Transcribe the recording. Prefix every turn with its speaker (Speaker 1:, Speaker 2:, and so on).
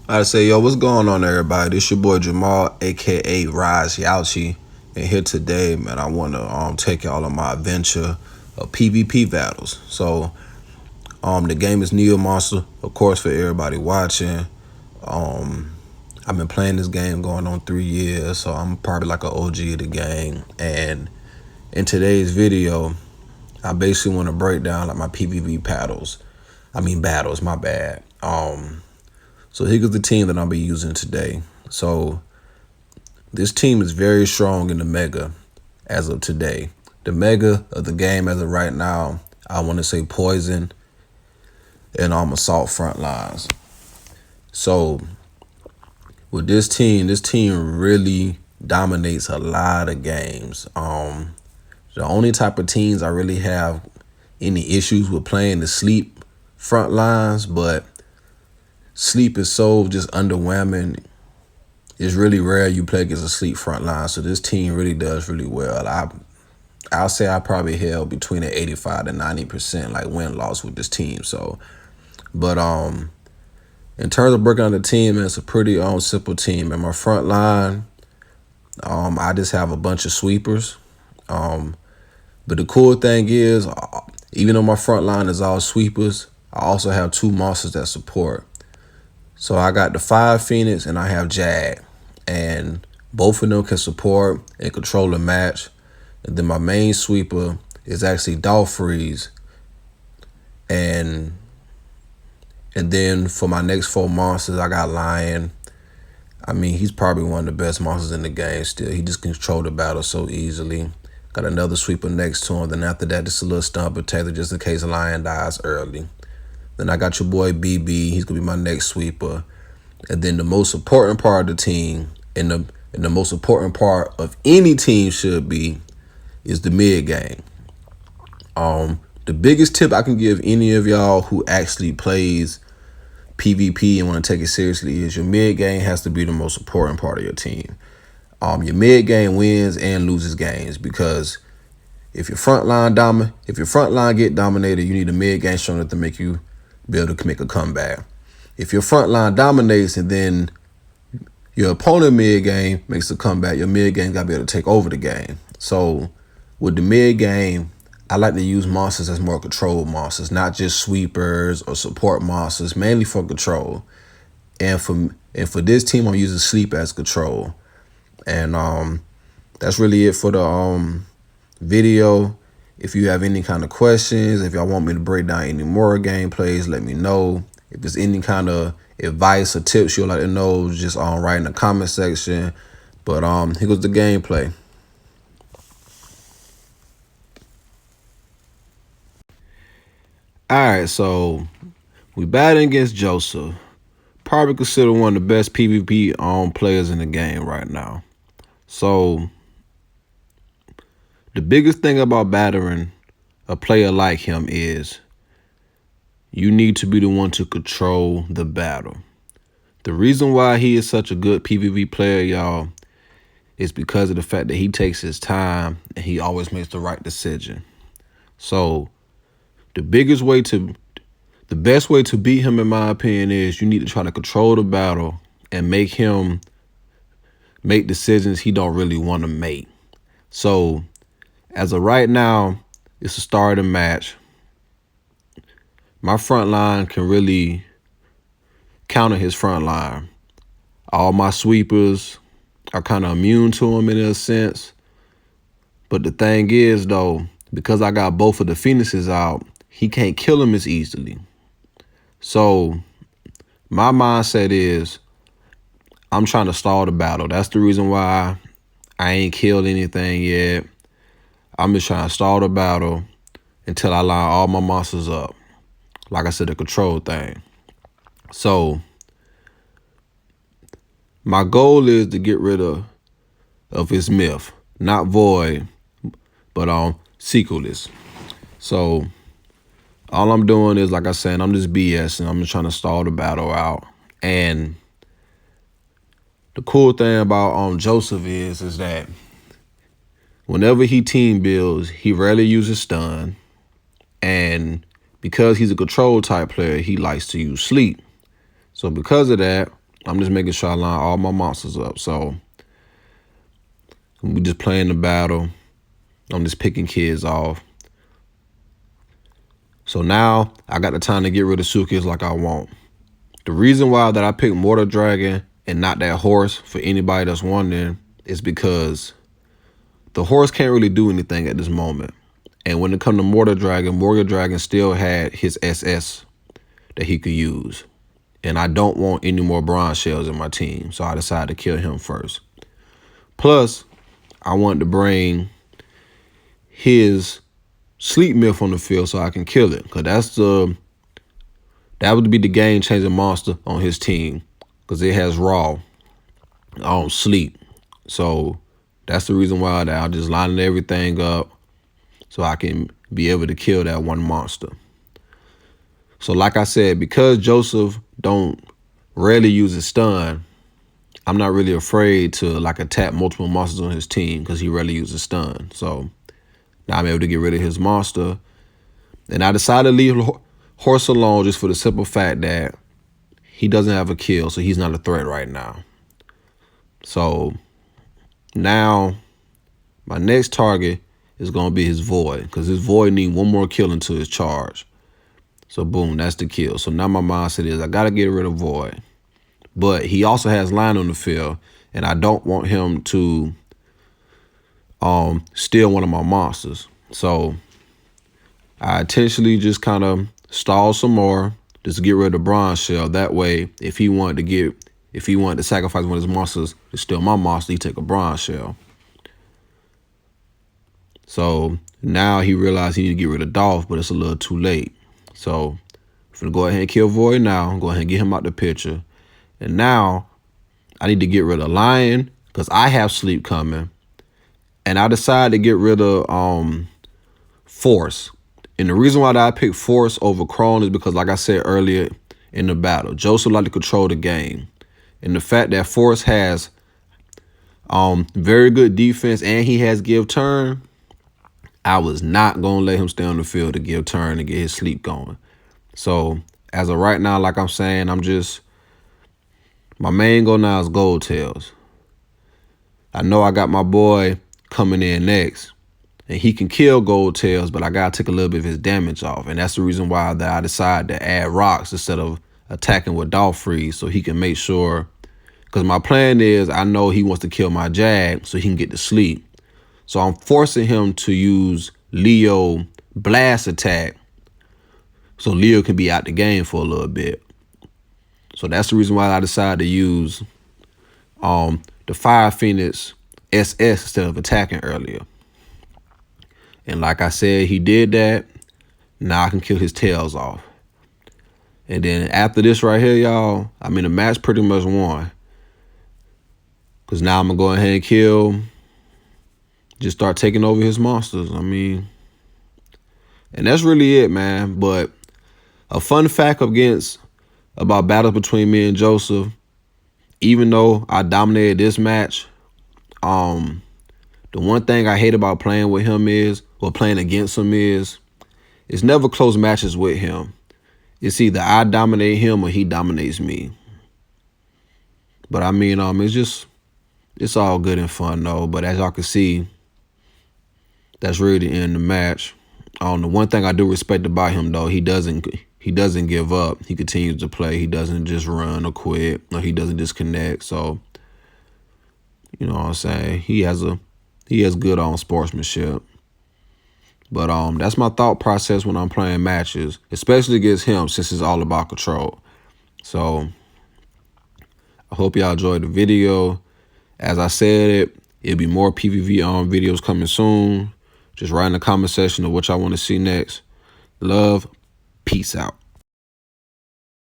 Speaker 1: I say, yo, what's going on, everybody? This your boy Jamal, aka Rise Yauchi, and here today, man, I want to take y'all on my adventure of PvP battles. So, the game is Neo Monster, of course, for everybody watching. Um, I've been playing this game going on 3 years, so I'm probably like an OG of the game. And in today's video, I basically want to break down like my PvP battles. My bad. So here's the team that I'll be using today. So this team is very strong in the mega as of today. The mega of the game as of right now, I want to say Poison and Assault front lines. So with this team really dominates a lot of games. The only type of teams I really have any issues with playing is sleep front lines, but sleep is so just underwhelming. It's really rare you play against a sleep front line, so this team really does really well. I'll say I probably held between an 85 to 90% like win-loss with this team. So, but in terms of breaking down the team, it's a pretty simple team. In my front line, I just have a bunch of sweepers. But the cool thing is, even though my front line is all sweepers, I also have two monsters that support. So I got the 5 Phoenix and I have Jag. And both of them can support and control the match. And then my main sweeper is actually Freeze. And then for my next 4 monsters, I got Lion. I mean, he's probably one of the best monsters in the game still. He just controls the battle so easily. Got another sweeper next to him. Then after that, just a little stun protector just in case Lion dies early. Then I got your boy BB. He's going to be my next sweeper. And then the most important part of the team, and the most important part of any team should be, is the mid game. The biggest tip I can give any of y'all who actually plays PvP and want to take it seriously is your mid game has to be the most important part of your team. Your mid game wins and loses games, because if your front line get dominated, you need a mid game strong enough to make you be able to make a comeback. If your front line dominates and then your opponent mid game makes a comeback, your mid game got to be able to take over the game. So with the mid game, I like to use monsters as more control monsters, not just sweepers or support monsters, mainly for control. And for this team, I'm using sleep as control. And that's really it for the video. If you have any kind of questions, if y'all want me to break down any more gameplays, let me know. If there's any kind of advice or tips you'd like to know, just write in the comment section. But here goes the gameplay. Alright, so we batting against Joseph. Probably considered one of the best PvP players in the game right now. So the biggest thing about battering a player like him is you need to be the one to control the battle. The reason why he is such a good PvP player, y'all, is because of the fact that he takes his time and he always makes the right decision. So the best way to beat him, in my opinion, is you need to try to control the battle and make him make decisions he don't really want to make. So as of right now, it's the start of the match. My front line can really counter his front line. All my sweepers are kind of immune to him in a sense. But the thing is, though, because I got both of the Phoenixes out, he can't kill him as easily. So my mindset is I'm trying to stall the battle. That's the reason why I ain't killed anything yet. I'm just trying to stall the battle until I line all my monsters up. Like I said, the control thing. So my goal is to get rid of his myth. Not void, but secretless. So all I'm doing is, like I said, I'm just BSing. I'm just trying to stall the battle out. And the cool thing about Joseph is that whenever he team builds, he rarely uses stun. And because he's a control type player, he likes to use sleep. So because of that, I'm just making sure I line all my monsters up. So we just playing the battle. I'm just picking kids off. So now I got the time to get rid of suitcase like I want. The reason why that I picked Mortar Dragon and not that horse, for anybody that's wondering, is because the horse can't really do anything at this moment. And when it comes to Mortar Dragon still had his SS that he could use. And I don't want any more bronze shells in my team, so I decided to kill him first. Plus, I wanted to bring his sleep myth on the field so I can kill it, because that would be the game-changing monster on his team, because it has raw sleep. So that's the reason why that I just lined everything up so I can be able to kill that one monster. So like I said, because Joseph don't rarely use his stun, I'm not really afraid to like attack multiple monsters on his team because he rarely uses stun. So now I'm able to get rid of his monster. And I decided to leave horse alone just for the simple fact that he doesn't have a kill, so he's not a threat right now. So now my next target is going to be his void, because his void needs one more kill into his charge. So boom, that's the kill. So now my mindset is I got to get rid of void. But he also has line on the field, and I don't want him to steal one of my monsters. So I intentionally just kind of stall some more, just to get rid of the bronze shell. That way, if he wanted to sacrifice one of his monsters to steal my monster, he take a bronze shell. So now he realized he need to get rid of Dolph, but it's a little too late. So I'm gonna go ahead and kill Void now. Go ahead and get him out the picture. And now I need to get rid of Lion because I have sleep coming. And I decided to get rid of Force. And the reason why I picked Force over Crone is because, like I said earlier in the battle, Joseph like to control the game. And the fact that Force has very good defense and he has give turn, I was not going to let him stay on the field to give turn and get his sleep going. So as of right now, like I'm saying, my main goal now is Gold Tails. I know I got my boy coming in next, and he can kill Gold Tails, but I got to take a little bit of his damage off. And that's the reason why that I decided to add rocks instead of attacking with Dolph Freeze, so he can make sure, because my plan is I know he wants to kill my Jag so he can get to sleep. So I'm forcing him to use Leo blast attack so Leo can be out the game for a little bit. So that's the reason why I decided to use the Fire Phoenix SS instead of attacking earlier. And like I said, he did that. Now I can kill his tails off. And then after this right here, y'all, I mean, the match pretty much won. Because now I'm going to go ahead and kill, just start taking over his monsters. I mean, and that's really it, man. But a fun fact about battles between me and Joseph, even though I dominated this match, the one thing I hate about playing with him playing against him is, it's never close matches with him. It's either I dominate him or he dominates me. But I mean, it's all good and fun though. But as y'all can see, that's really the end of the match. The one thing I do respect about him though, he doesn't give up. He continues to play. He doesn't just run or quit, or he doesn't disconnect. So, you know what I'm saying? He has good sportsmanship. But that's my thought process when I'm playing matches, especially against him, since it's all about control. So I hope y'all enjoyed the video. As I said, it'll be more PvP videos coming soon. Just write in the comment section of what y'all want to see next. Love. Peace out.